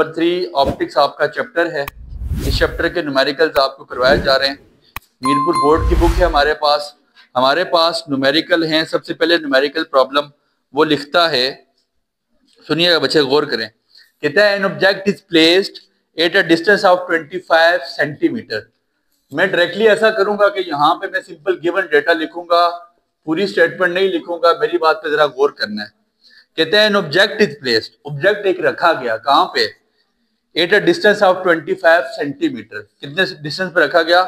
Number 3 optics आपका chapter है। इस चैप्टर के न्यूमेरिकल्स आपको करवाए जा रहे हैं। मीरपुर बोर्ड की बुक है हमारे पास न्यूमेरिकल हैं। सबसे पहले न्यूमेरिकल प्रॉब्लम वो लिखता है, सुनिएगा बच्चे, गौर करें। कहता है an object is placed at a distance of 25 centimetre. मैं डायरेक्टली ऐसा करूंगा कि यहाँ पे मैं सिंपल गिवन डेटा लिखूंगा, पूरी स्टेटमेंट नहीं लिखूंगा। मेरी बात पे जरा गौर करना है। कहते हैं an object is placed, object एक रखा गया, कहां पे? At a distance of 25 centimetre. कितने डिस्टेंस पे रखा गया?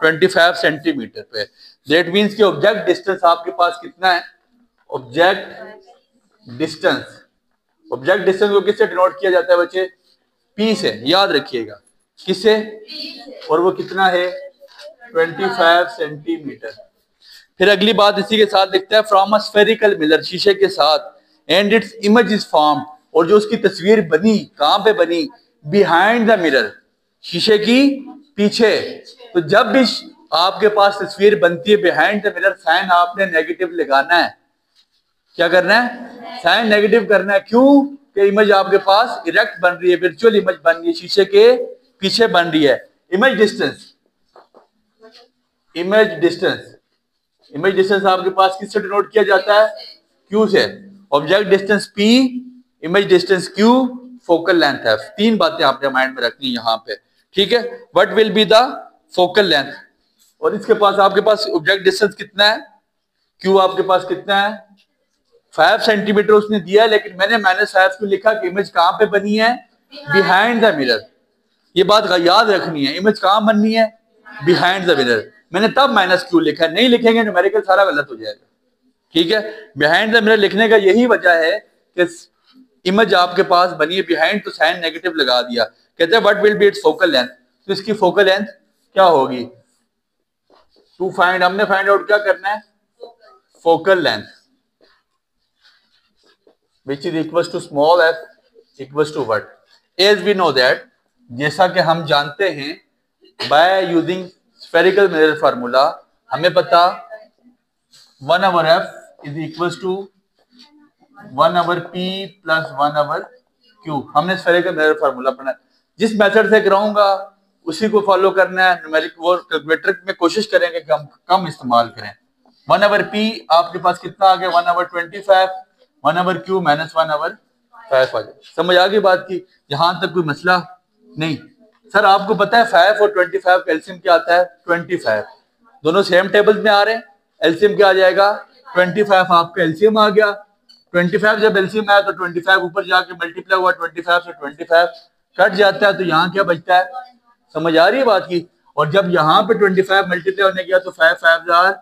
25 सेंटीमीटर पे। दैट मींस कि ऑब्जेक्ट डिस्टेंस आपके पास कितना है? ऑब्जेक्ट डिस्टेंस को किससे डिनोट किया जाता है बच्चे? पी से, याद रखिएगा। किससे? और वो कितना है? 25 सेंटीमीटर। फिर अगली बात इसी के साथ लिखता है फ्रॉम अ स्फेरिकल मिरर, शीशे के साथ, and its image is form, और जो उसकी तस्वीर बनी, कहां पे बनी? बिहाइंड द मिरर, शीशे की पीछे। तो जब भी आपके पास तस्वीर बनती है बिहाइंड द मिरर, साइन आपने नेगेटिव लगाना है। क्या करना है? साइन नेगेटिव करना है। क्यों? कि इमेज आपके पास इरेक्ट बन रही है, वर्चुअल इमेज बन रही है, शीशे के पीछे बन रही है। इमेज डिस्टेंस आपके पास किससे डिनोट किया जाता है? क्यू से। Object distance P, image distance Q, focal length F. तीन बातें आपने माइंड में रखनी यहाँ पे, ठीक है। What will be the focal length? और इसके पास आपके पास ऑब्जेक्ट डिस्टेंस कितना है? क्यू आपके पास कितना है? 5 सेंटीमीटर उसने दिया है, लेकिन मैंने -5 क्यों लिखा कि इमेज कहां पे बनी है? Behind the mirror. ये बात याद रखनी है, इमेज कहां बननी है? Behind the mirror. मैंने तब -q लिखा है, नहीं लिखेंगे न्यूमेरिकल सारा गलत हो जाएगा, ठीक है। बिहाइंड द मिरर लिखने का यही वजह है कि इमेज आपके पास बनी है बिहाइंड, तो साइन नेगेटिव लगा दिया। कहते हैं what will be it's focal length, तो इसकी फोकल लेंथ क्या होगी? टू फाइंड, हमने फाइंड आउट क्या करना है? Focal length which is equals to small f equals to what? As we know that, जैसा कि हम जानते हैं, by using spherical mirror formula, हमें पता 1 over f is equals to 1 over p plus 1 over q। हमने spherical mirror formula पढ़ा। जिस मेथड से कराऊंगा उसी को फॉलो करना है। न्यूमेरिक वो कैलकुलेटर में कोशिश करेंगे कि हम कम इस्तेमाल करें। 1 over p आपके पास कितना आ गया? 1 over 25, 1 over q minus 1 over 5 आ जाए। समझ आ गई बात की? यहां तक कोई मसला नहीं। सर आपको पता है 5 और 25 का एलसीएम क्या आता है? 25। दोनों सेम टेबल में आ रहे हैं, एलसीएम क्या आ जाएगा? 25 आपका एलसीएम आ गया। 25 जब एलसीएम आया तो 25 ऊपर जाके मल्टीप्लाई हुआ, 25 से 25 कट जाता है, तो यहाँ क्या बचता है? समझ आ रही है बात की? और जब यहाँ पे 25 मल्टीप्लाई होने गया तो 5 5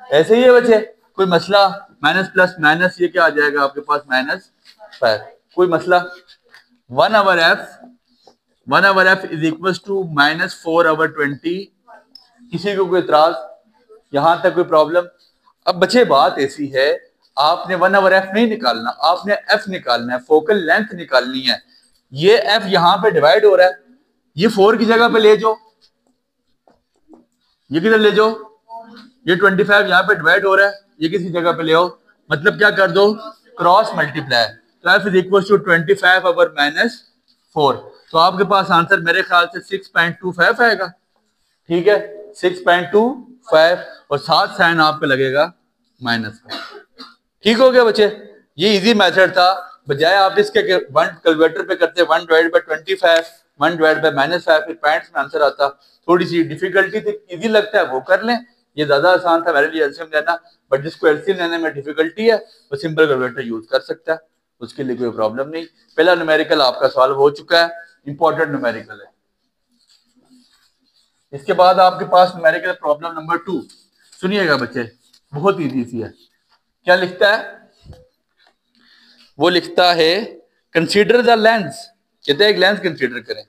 ऐसे ही है बच्चे, कोई मसला? माइनस प्लस माइनस, ये क्या आ जाएगा आपके पास? -5। कोई मसला? 1 over f is equal to -4 over 20। किसी को कोई इतराज? यहां तक कोई प्रॉब्लम? अब बच्चे बात ऐसी है, आपने 1 over f नहीं निकालना, आपने f निकालना है, फोकल लेंथ निकालनी है। ये f यहां पे डिवाइड हो रहा है, ये 4 की जगह पे ले जाओ, ये किधर ले जाओ? ये 25 यहाँ पे डिवाइड हो रहा है, ये किसी जगह पे ले आओ। मतलब क्या कर दो? Cross multiply. तो f is equal to 25 over -4। तो आपके पास आंसर मेरे ख्याल से 6.25 आएगा, ठीक है, 6.25। और साथ साइन आप पे लगेगा माइनस का। ठीक हो गया बच्चे? ये इजी मेथड था। बजाय आप इसके वन कैलकुलेटर पे करते 1 डिवाइड बाय 25, 1 डिवाइड बाय -5, फिर पॉइंट्स में आंसर आता। थोड़ी सी डिफिकल्टी थी, इजी लगता है वो कर लें। ये ज्यादा आसान था मेरे लिए एलसीएम लेना, बट जिसको एलसीएम लेने में डिफिकल्टी है वो सिंपल कैलकुलेटर यूज कर सकता है, उसके लिए कोई प्रॉब्लम नहीं। पहला न्यूमेरिकल आपका सॉल्व हो चुका है, इंपॉर्टेंट न्यूमेरिकल है। इसके बाद आपके पास न्यूमेरिकल प्रॉब्लम नंबर 2, सुनिएगा बच्चे, बहुत इजी सी है। क्या लिखता है? वो लिखता है कंसीडर द लेंस। कहते हैं एक लेंस कंसीडर करें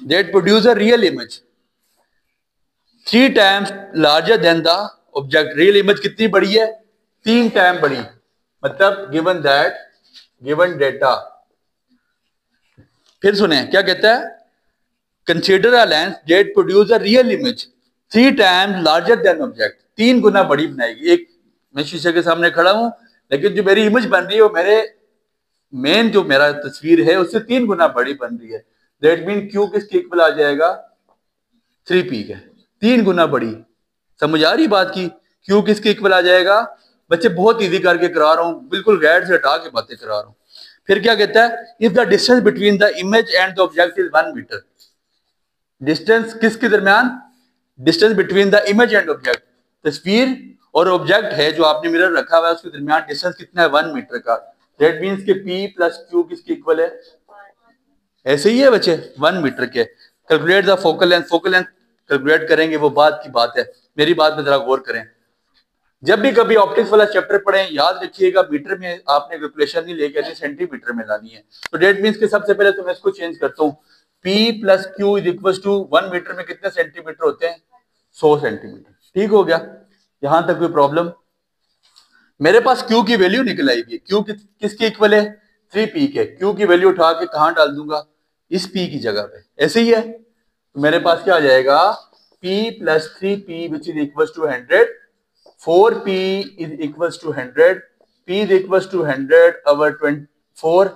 that produce a real image 3 times larger than the object. Real image कितनी बड़ी है? 3 टाइम बड़ी। मतलब गिवन दैट, गिवन डेटा। फिर सुने क्या कहता है? Consider a lens that produce a real image 3 times larger than object. 3 गुना बड़ी बनाएगी। एक मैं शीशे के सामने खड़ा हूं, लेकिन जो मेरी इमेज बन रही है वो मेरे मेन जो मेरा तस्वीर है उससे 3 गुना बड़ी बन रही है। दैट मीन क्यू किसके इक्वल आ जाएगा, 3p के, 3 गुना बड़ी। समझ आ रही बात की, क्यू किसके इक्वल आ जाएगा। बच्चे बहुत इजी करके करा रहा हूँ, बिल्कुल गैर से हटा के बातें करा रहा हूँ। फिर क्या कहता है, if the distance between the image and the object is 1 metre. Distance किसके दरमियान, distance between the image and object, तस्वीर और ऑब्जेक्ट है जो आपने मिरर रखा हुआ है उसके दरमियान डिस्टेंस कितना है, 1 मीटर का। दैट मींस के p प्लस q किसके इक्वल है, ऐसे ही है बच्चे, 1 मीटर के। Calculate the focal length, focal length calculate करेंगे, वो बात की बात है, मेरी बात पे जरा गौर करें। जब भी कभी ऑप्टिक्स वाला चैप्टर पढ़ें, याद रखिएगा मीटर में आपने कैलकुलेशन नहीं लेके आनी, सेंटीमीटर में लानी है। तो डेट मींस के सबसे पहले तो मैं इसको चेंज करता हूँ, p plus q is equal to 1 metre में कितने सेंटीमीटर होते हैं, 100 सेंटीमीटर। ठीक हो गया, यहां तक कोई प्रॉब्लम। मेरे पास q की वैल्यू निकल आएगी, q किसके इक्वल है, 3p के। q की वैल्यू उठा के कहां डाल दूंगा, इस p की जगह पे, ऐसे ही है। तो मेरे पास क्या आ जाएगा, p plus 3p which is equal to 100, 4p is equals to 100, p is equals to 100 over 24,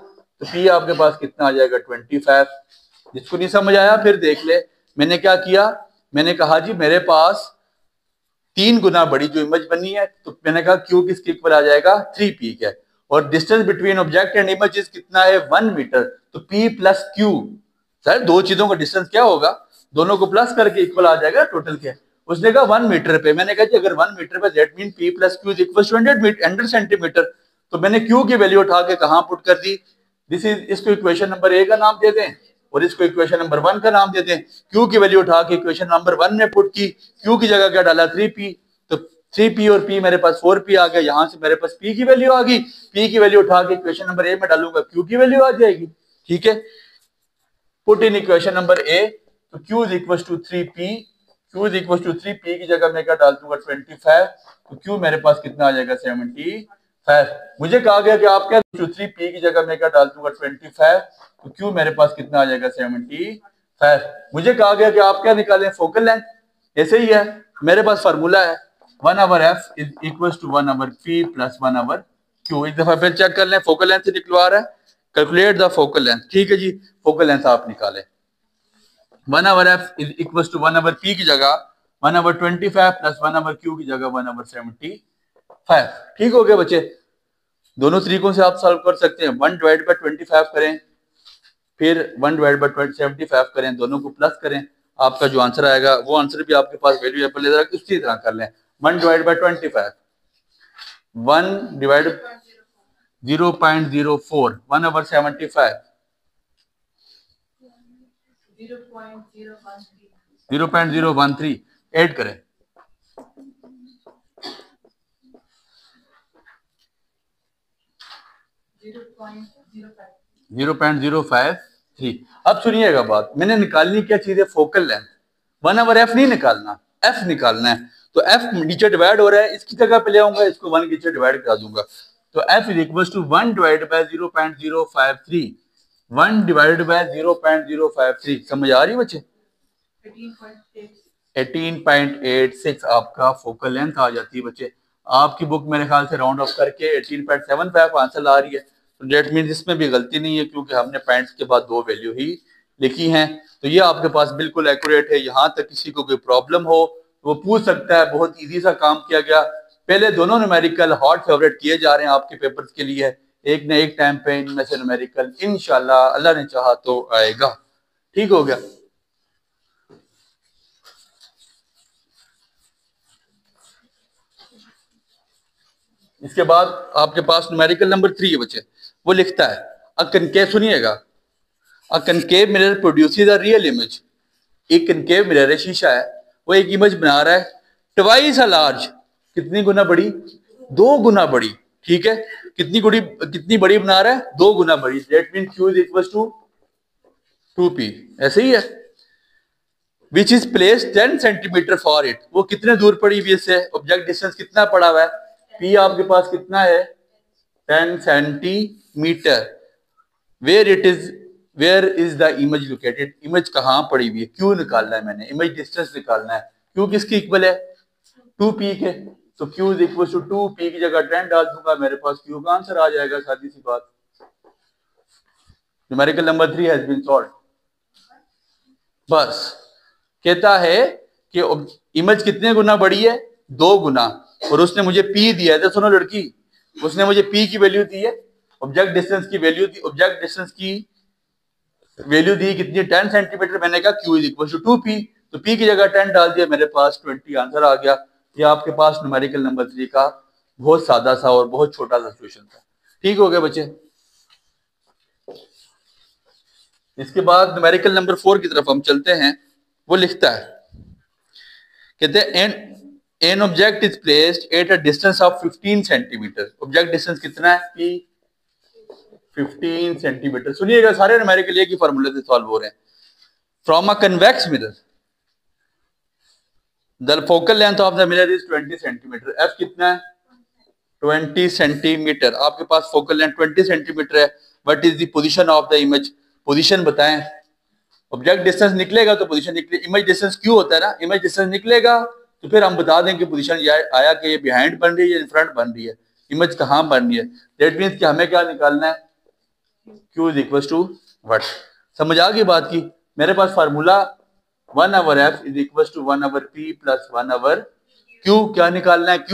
तो p आपके पास कितना आ जाएगा, 25। जिसको नहीं समझ आया फिर देख ले, मैंने क्या किया, मैंने कहा जी मेरे पास 3 गुना बड़ी जो इमेज बनी है, तो मैंने कहा q किसके इक्वल आ जाएगा, 3p के। और distance between object and image कितना है, 1 मीटर, तो p प्लस q, सर दो चीजों का डिस्टेंस क्या होगा, दोनों को प्लस करके इक्वल आ जाएगा टोटल के। उसने कहा 1 मीटर पे, मैंने कहा कि अगर 1 मीटर पे that mean p plus q is equal to 100 centimetre. तो मैंने q की वैल्यू उठा के कहां पुट कर दी, दिस इज, इसको इक्वेशन नंबर ए का नाम दे दें और इसको इक्वेशन नंबर 1 का नाम दे दें। q की वैल्यू उठा के इक्वेशन नंबर 1 में पुट की, q की जगह क्या डाला, 3p, तो 3p और p मेरे पास 4p आ गया। यहां से मेरे पास p की वैल्यू आ गई, p की वैल्यू उठा के इक्वेशन नंबर ए में डालूंगा, q की वैल्यू आ जाएगी। ठीक है, put in equation number A, तो q is equal to 3p, q is equal to 3p की जगह मैं क्या डाल दूंगा, 25, तो q मेरे पास कितना आ जाएगा, 75। मुझे कहा गया कि आप क्या, 3p की जगह मैं क्या डाल दूंगा, 25, तो q मेरे पास कितना आ जाएगा, 75। मुझे कहा गया कि आप क्या निकालें, फोकल लेंथ। ऐसे ही है, मेरे पास फार्मूला है 1/f is equal to 1/p plus 1/q। एक दफा फिर चेक कर लें, फोकल लेंथ से निकलवा रहा है, कैलकुलेट द फोकल लेंथ। ठीक है जी, फोकल लेंथ आप निकालें, 1/f is equal to 1/p की जगह 1/25 प्लस 1/q की जगह 1/75। ठीक हो गया बच्चे, दोनों तरीकों से आप सॉल्व कर सकते हैं। 1 डिवाइड बाय 25 करें, फिर 1 डिवाइड बाय 75 करें, दोनों को प्लस करें, आपका जो आंसर आएगा वो आंसर भी आपके पास वेरिएबल है, इसी तरह कर लें। 1 डिवाइड बाय 25, 1 डिवाइड 0.04, 1/75, 0.013 ऐड करें, 0.053। अब सुनिएगा बात, मैंने निकालनी क्या चीज है, फोकल लेंथ। 1/f नहीं निकालना, f निकालना है। तो f नीचे डिवाइड हो रहा है, इसकी जगह पे ले आऊंगा, इसको 1 नीचे डिवाइड करा दूंगा, तो f is equal to 1 divide by 0.053, 1 divide by 0.053। समझ आ रही है बच्चे, 18.86 आपका फोकल लेंथ आ जाती है बच्चे। आपकी बुक मेरे ख्याल से राउंड ऑफ करके 18.75 आंसर आ रही है, तो डेट मीन इसमें भी गलती नहीं है, क्योंकि हमने पॉइंट्स के बाद 2 वैल्यू ही लिखी हैं। तो ये आपके पास बिल्कुल एक्यूरेट है। यहाँ तक किसी को कोई प्रॉब्लम हो वो पूछ सकता है, बहुत इजी सा काम किया गया। पहले दोनों न्यूमेरिकल हॉट फेवरेट किए जा रहे हैं आपके पेपर्स के लिए, एक न एक टाइम पे इनमें से न्यूमेरिकल इंशाल्लाह अल्लाह ने चाहा तो आएगा। ठीक हो गया, इसके बाद आपके पास न्यूमेरिकल नंबर 3 है बच्चे, वो लिखता है अ कनकेव, सुनिएगा, a concave mirror produces a real image. एक कनकेव मिरर है, शीशा है, वो एक इमेज बना रहा है ट्वाइस अ लार्ज, कितनी गुना बड़ी, 2 गुना बड़ी। ठीक है, कितनी बड़ी बना रहा है, 2 गुना बड़ी। That mean q is equal to 2p, ऐसे ही है। Which is place 10 centimetre for it, वो कितने दूर पड़ी हुई है, ऑब्जेक्ट डिस्टेंस कितना पड़ा हुआ है, p आपके पास कितना है, 10 centimetre. Where is the image located, image कहाँ पड़ी हुई है, क्यू निकालना है मैंने, इमेज डिस्टेंस निकालना है। क्यू किसकी इक्वल है, 2p के, तो q is equal to 2p की जगह 10 डाल दूंगा, मेरे पास q का आंसर आ जाएगा, सादी सी बात। Numerical number 3 has been solved. बस कहता है कि इमेज कितने गुना बड़ी है, 2 गुना, और उसने मुझे पी दिया है। तो सुनो लड़की, उसने मुझे पी की वैल्यू दी है, ऑब्जेक्ट डिस्टेंस की वैल्यू दी, ऑब्जेक्ट डिस्टेंस की वैल्यू दी कितनी, 10 सेंटीमीटर। मैंने कहा Q is equal to 2p, तो p की जगह 10 डाल दिया, मेरे पास 20 आंसर आ गया। ये आपके पास न्यूमेरिकल नंबर 3 का बहुत सादा सा और बहुत छोटा सा सॉल्यूशन था। ठीक हो गया बच्चे। इसके बाद न्यूमेरिकल नंबर 4 की तरफ हम चलते हैं। वो लिखता है, कहते हैं an object is placed at a distance of 15 centimetre. Object distance कितना है, p 15 सेंटीमीटर। सुनिएगा, सारे न्यूमेरिकल एक ही फार्मूले से सॉल्व हो रहे हैं। From a convex mirror the focal length of the mirror is 20 centimetre. f कितना है, 20 सेंटीमीटर। आपके पास फोकल लेंथ 20 सेंटीमीटर है। What is the position of the image, position बताएं। ऑब्जेक्ट डिस्टेंस निकलेगा तो पोजीशन निकले, इमेज डिस्टेंस क्यों होता है ना, इमेज डिस्टेंस निकलेगा तो फिर हम बता दें कि पोजीशन आया कि ये बिहाइंड बन रही है या इन फ्रंट बन रही है, इमेज कहाँ बन रही है। दैट मीन्स कि हमें क्या निकालना है, Q is equal to what. समझ आ गई बात की। मेरे पास formula 1/f is equal to 1/p plus 1/q। क्या निकालना है, Q,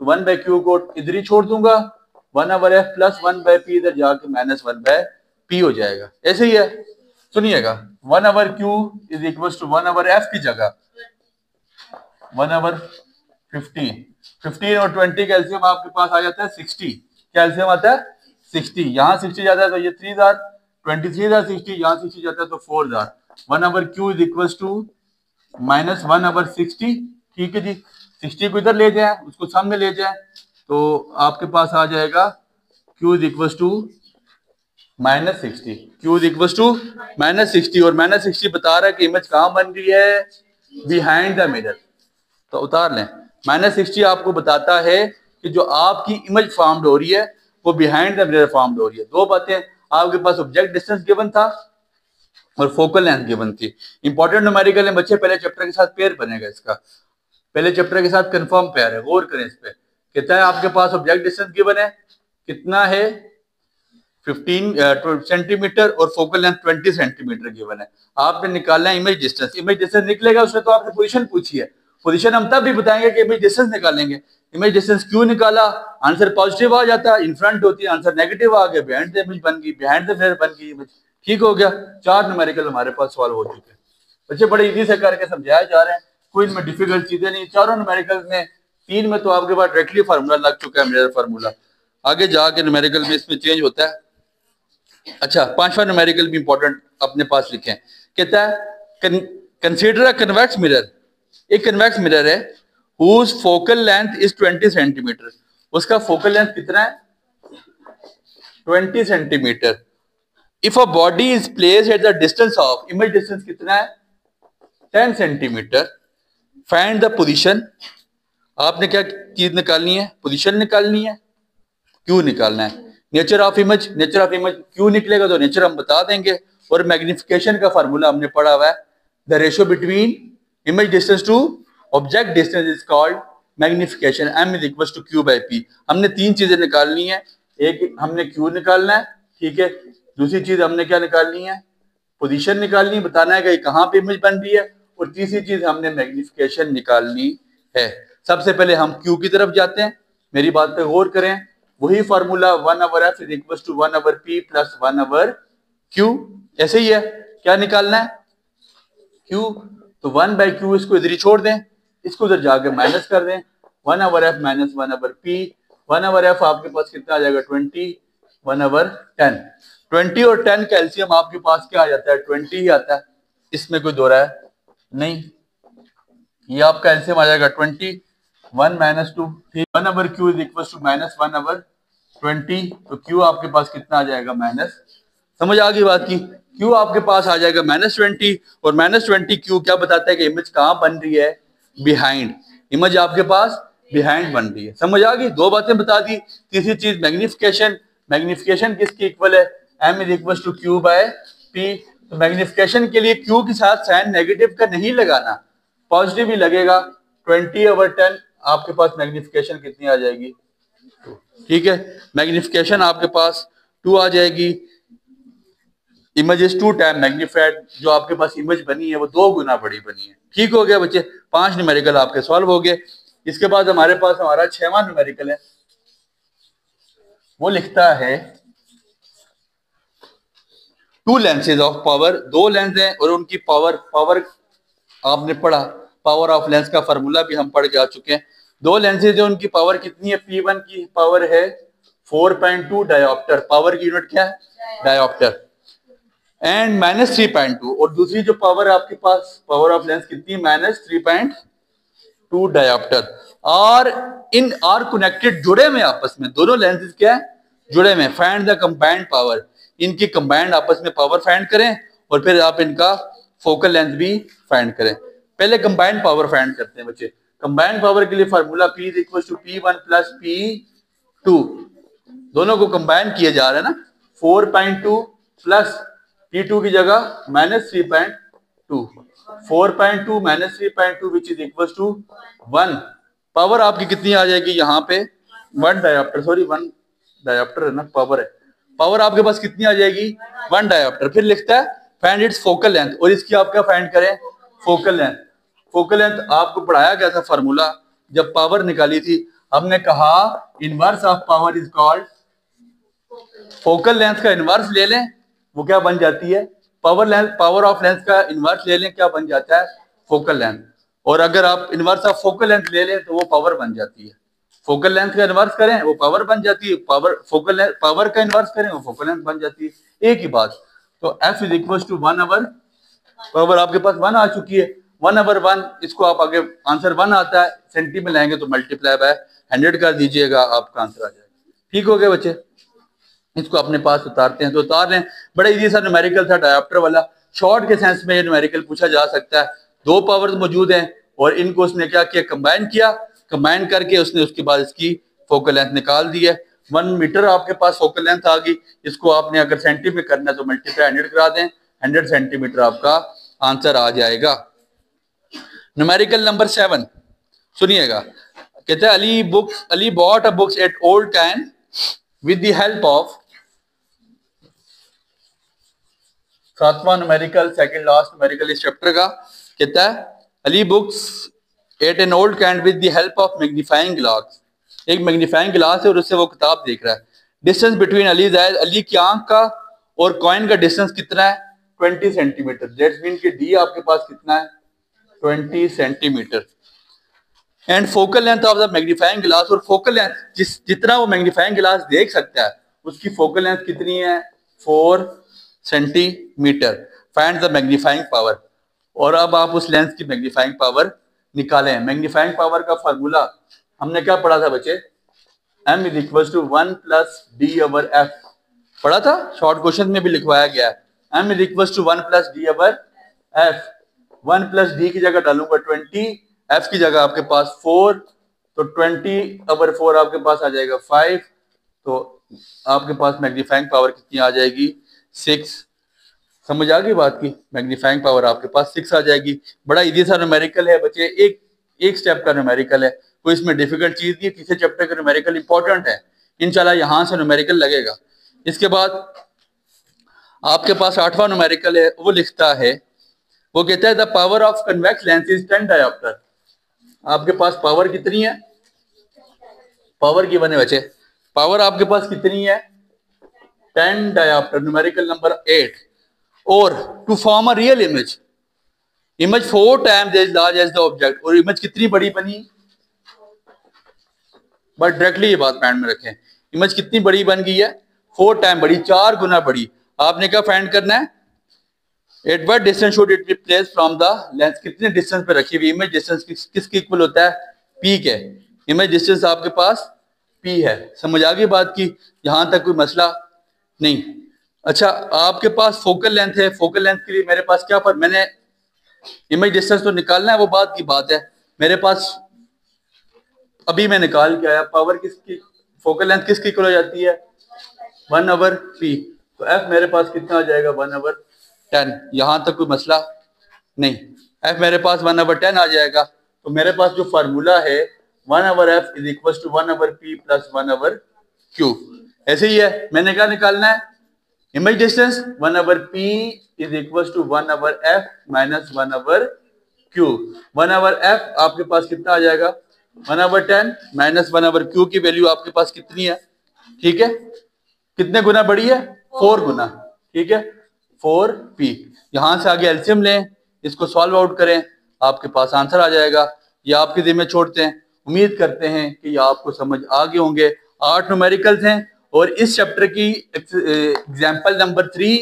1/q को इधर ही छोड़ दूंगा, 1/f प्लस 1/p इधर जाके माइनस 1/p हो जाएगा। ऐसे ही है, सुनिएगा, 1/q is equal to 1/f की जगह 1/15। 15 और 20 का एलसीएम आपके पास आ जाता है 60। क्या एलसीएम आता है, 60। यहाँ 60 जाता है तो ये 3000, 23,060, यहाँ 60 जाता है तो 4000। 1/q is equal to minus 1/60। ठीक है जी, 60 को इधर ले जाए, उसको सामने ले जाए, तो आपके पास आ जाएगा q is equal to -60। q is equal to -60, और -60 बता रहा है कि इमेज कहाँ बन रही है, बिहाइंड द मिरर। तो उतार लें, -60 आपको बताता है कि जो आपकी इमेज फॉर्म्ड हो रही है वो बिहाइंड द मिरर फॉर्म्ड हो रही है। दो बातें, आपके पास ऑब्जेक्ट डिस्टेंस गिवन था और फोकल लेंथ गिवन थी। इंपॉर्टेंट न्यूमेरिकल है बच्चे, पहले चैप्टर के साथ पेयर बनेगा इसका, पहले चैप्टर के साथ कंफर्म पेयर है, गौर करें इस पे। कहता है आपके पास ऑब्जेक्ट डिस्टेंस गिवन है, कितना है 15 सेंटीमीटर और फोकल लेंथ 20 सेंटीमीटर गिवन है। आपने निकालना है इमेज डिस्टेंस। इमेज डिस्टेंस निकलेगा, उसने तो आपने पोजीशन पूछी है, पोजीशन हम तब भी बताएंगे कि इमेज डिस्टेंस निकालेंगे। इमेज डिस्टेंस क्यों निकाला, आंसर पॉजिटिव आ जाता है, इन फ्रंट होती है, आंसर नेगेटिव आ गया, बिहाइंड द इमेज बन गई, बिहाइंड द मिरर बन गई इमेज। ठीक हो गया, 4 न्यूमेरिकल हमारे पास सॉल्व हो चुके हैं। बच्चे बड़े इजी से करके समझाया जा रहे हैं, कोई इनमें डिफिकल्ट चीजें नहीं। चारों न्यूमेरिकल में 3 में तो आपके पास डायरेक्टली फार्मूला लग चुका है, मिरर फार्मूला। आगे जाके न्यूमेरिकल में इसमें चेंज होता है। अच्छा, 5वां न्यूमेरिकल भी इंपॉर्टेंट अपने पास लिखें। कहता है कंसीडर अ कन्वेक्स मिरर। एक कन्वेक्स मिरर है whose focal length is 20 centimetre. उसका फोकल लेंथ कितना है, 20 centimetre. If a body is placed at the distance of, image distance कितना है 10 सेंटीमीटर, फाइंड द पोजीशन। आपने क्या चीज निकालनी है, पोजीशन निकालनी है, क्यों निकालना है, nature of image. Nature of image क्यों निकलेगा तो नेचर हम बता देंगे, और मैग्निफिकेशन का फार्मूला हमने पढ़ा हुआ है, the ratio between image distance to object distance is called magnification, m is equal to q by p। हमने 3 चीजें निकालनी है, एक हमने q निकालना है, ठीक है, दूसरी चीज हमने क्या निकालनी है, पोजीशन निकालनी है, बताना है कि कहाँ पे इमेज बन रही है, और तीसरी चीज हमने मैग्निफिकेशन निकालनी है। सबसे पहले हम q की तरफ जाते हैं, मेरी बात पे गौर करें, वही formula 1/f is equal to 1/p plus 1/q। ऐसे ही है, क्या निकालना है q, तो 1/q इसको इधर ही छोड़ दें, इसको उधर जाके माइनस कर दें, 1/f माइनस 1/p। 1/f आपके पास कितना आ जाएगा 20, 1/10। 20 और 10 का एलसीएम आपके पास क्या आ जाता है 20 ही आता है, इसमें कोई दो राय नहीं। ये आपका एलसीएम आ जाएगा 20, 1 minus 2, 1/q is equal to minus 1/20, तो q आपके पास कितना आ जाएगा माइनस। समझ आ गई बात की, q आपके पास आ जाएगा -20, और -20 q क्या बताता है कि इमेज कहाँ बन रही है, बिहाइंड। इमेज आपके पास बिहाइंड बन रही है। समझ आ गई, दो बातें बता दी। तीसरी चीज मैग्निफिकेशन, मैग्निफिकेशन किसकी इक्वल है, m is equal to q by p। तो मैग्निफिकेशन के लिए q के साथ साइन नेगेटिव का नहीं लगाना, पॉजिटिव ही लगेगा। 20/10 आपके पास मैग्निफिकेशन कितनी आ जाएगी, ठीक है, मैग्निफिकेशन आपके पास 2 आ जाएगी। इमेज इज 2 टाइम मैग्नीफाइड, जो आपके पास इमेज बनी है वो 2 गुना बड़ी बनी है। ठीक हो गया बच्चे, 5 न्यूमेरिकल आपके सॉल्व हो गए। इसके बाद हमारे पास हमारा 6वां न्यूमेरिकल है, वो लिखता है 2 लेंसेज ऑफ पावर, 2 लेंस हैं और उनकी पावर आपने पढ़ा, पावर ऑफ लेंस का फार्मूला भी हम पढ़ के आ चुके हैं। 2 लेंसेज है, उनकी पावर कितनी है? P1 की पावर है 4.2 डायोप्टर, पावर की यूनिट क्या है? डायोप्टर। एंड -3.2, और दूसरी जो पावर आपके पास पावर ऑफ लेंस कितनी है? -3.2 डायोप्टर। और इन आर कनेक्टेड, जुड़े हुए आपस में, दोनों लेंसेज क्या है? जुड़े हुए। फाइंड द कंबाइंड पावर, इनकी कंबाइंड आपस में पावर फाइंड करें और फिर आप इनका फोकल लेंथ भी फाइंड करें। पहले कंबाइंड पावर फाइंड करते हैं बच्चे। कंबाइंड पावर के लिए फार्मूला P = P1 + P2, दोनों को कंबाइन किए जा रहे हैं ना। 4.2 प्लस P2 की जगह -3.2, 4.2 -3.2 which is equal to 1। Power आपकी कितनी आ जाएगी यहाँ पे? 1 डायोप्टर, सॉरी 1 डायोप्टर है ना, पावर है। पावर आपके पास कितनी आ जाएगी? 1 डायोप्टर। फिर लिखता है फाइंड इट्स फोकल लेंथ, और इसकी आप क्या फाइंड करें? Focal length. फोकल लेंथ आपको पढ़ाया गया था फार्मूला, जब पावर निकाली थी हमने कहा inverse of power is called, focal length का इनवर्स ले लें वो क्या बन जाती है? पावर ऑफ लेंथ का इनवर्स ले लें, क्या बन जाता है? Focal length. और अगर आप इनवर्स ऑफ फोकल लेंथ ले लें तो वो पावर बन जाती है। फोकल लेंथ का इनवर्स करें वो पावर बन जाती है, पावर का इनवर्स करें वो फोकल लेंथ बन जाती है, एक ही बात। तो F = 1 ओवर, पावर आपके पास 1 आ चुकी है, 1/1, इसको आप आगे आंसर 1 आता है, सेंटी में लाएंगे तो मल्टीप्लाई बाय 100 कर दीजिएगा, आपका आंसर आ जाएगा। ठीक हो गया बच्चे, इसको अपने पास उतारते हैं तो उतार लें। बड़ा इजी सा न्यूमेरिकल था डायोप्टर वाला, शॉर्ट के सेंस में ये न्यूमेरिकल पूछा जा सकता है। 2 पावर्स मौजूद हैं और इनको उसने क्या किया? कंबाइन किया, कंबाइन करके उसने उसके बाद इसकी फोकल लेंथ निकाल दी है। 1 मीटर आपके पास फोकल लेंथ आ गई, इसको आपने अगर सेंटी में करना है तो मल्टीप्लाई 100 करा दें, 100 सेंटीमीटर आपका आंसर आ जाएगा। न्यूमेरिकल नंबर 7 सुनिएगा, कहते हैं Ali bought a books at old time with the help of, 7वां न्यूमेरिकल, सेकंड लास्ट न्यूमेरिकल इस चैप्टर का। कहता है Ali books at an old can with the help of magnifying glass, एक मैग्नीफाइंग ग्लास है और उससे वो किताब देख रहा है। Distance between Ali's eyes, Ali की आंख का और कॉइन का डिस्टेंस कितना है? 20 सेंटीमीटर। दैट्स मीन कि डी आपके पास कितना है? 20 centimetre. And focal length of the magnifying glass, और फोकल लेंथ जितना वो मैग्नीफाइंग ग्लास देख सकता है उसकी फोकल लेंथ कितनी है? 4 centimetre. Find the magnifying power, और अब आप उस लेंस की मैग्नीफाइंग पावर निकालें। मैग्नीफाइंग पावर का फार्मूला हमने क्या पढ़ा था बच्चे? M = 1 + D/F पढ़ा था, शॉर्ट क्वेश्चन में भी लिखवाया गया है। M = 1 + D/F, 1 + D की जगह डालूंगा 20, F की जगह आपके पास 4, तो 20/4 आपके पास आ जाएगा 5, तो आपके पास मैग्नीफाइंग पावर कितनी आ जाएगी? 6। समझ आ गई बात की? मैग्नीफाइंग पावर आपके पास 6 आ जाएगी। बड़ा इजी सा न्यूमेरिकल है बच्चे, एक स्टेप का न्यूमेरिकल है, कोई इसमें डिफिकल्ट चीज नहीं है। तीसरे चैप्टर का न्यूमेरिकल इंपॉर्टेंट है, इंशाल्लाह यहां से न्यूमेरिकल लगेगा। इसके बाद आपके पास 8वां न्यूमेरिकल है, वो लिखता है, वो कहता है the power of convex lens is 10 dioptre. आपके पास पावर कितनी है? पावर की बने बच्चे, पावर आपके पास कितनी है? 10 डायोप्टर। न्यूमेरिकल नंबर 8, और to form a real image, image 4 times as large as the object, और इमेज कितनी बड़ी बनी? बट डायरेक्टली ये बात माइंड में रखें, इमेज कितनी बड़ी बन गई है? 4 टाइम बड़ी, 4 गुना बड़ी। आपने क्या फाइंड करना है? At what distance should it be placed from the lens, कितने डिस्टेंस पे रखी हुई? इमेज डिस्टेंस किसके इक्वल होता है? P के। इमेज डिस्टेंस आपके पास P है। समझ आ गई बात की? यहां तक कोई मसला नहीं। अच्छा, आपके पास फोकल लेंथ है, फोकल लेंथ के लिए मेरे पास क्या पर, मैंने इमेज डिस्टेंस तो निकालना है, वो बात की बात है। मेरे पास अभी मैं निकाल के आया, पावर किसकी, फोकल लेंथ किसकी इक्वल हो जाती है? 1/P, तो F मेरे पास कितना आ जाएगा? 1/10। यहां तक कोई मसला नहीं, F मेरे पास 1/10 आ जाएगा। तो मेरे पास जो फार्मूला है 1/F = 1/P + 1/Q, ऐसे ही है। मैंने क्या निकालना है? Image distance 1/p is equal to 1/f minus 1/q। 1/f आपके पास कितना आ जाएगा 1/10 माइनस 1/q की वैल्यू आपके पास कितनी है, ठीक है, कितने गुना बढ़ी है 4 गुना, ठीक है 4p। यहां से आगे एलसीएम लें, इसको सॉल्व आउट करें, आपके पास आंसर आ जाएगा। ये आपके जिम्मे छोड़ते हैं। उम्मीद करते हैं कि ये आपको समझ आ गए होंगे। 8 न्यूमेरिकल्स हैं और इस चैप्टर की example number 3,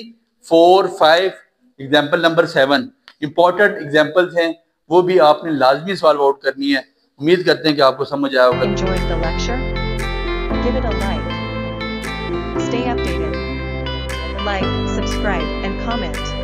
4, 5, example number 7 important examples हैं, वो भी आपने लाजमी सॉल्व आउट करनी है। उम्मीद करते हैं कि आपको समझ आया होगा। Enjoyed the lecture? Give it a like. Stay updated. Like, subscribe, and comment.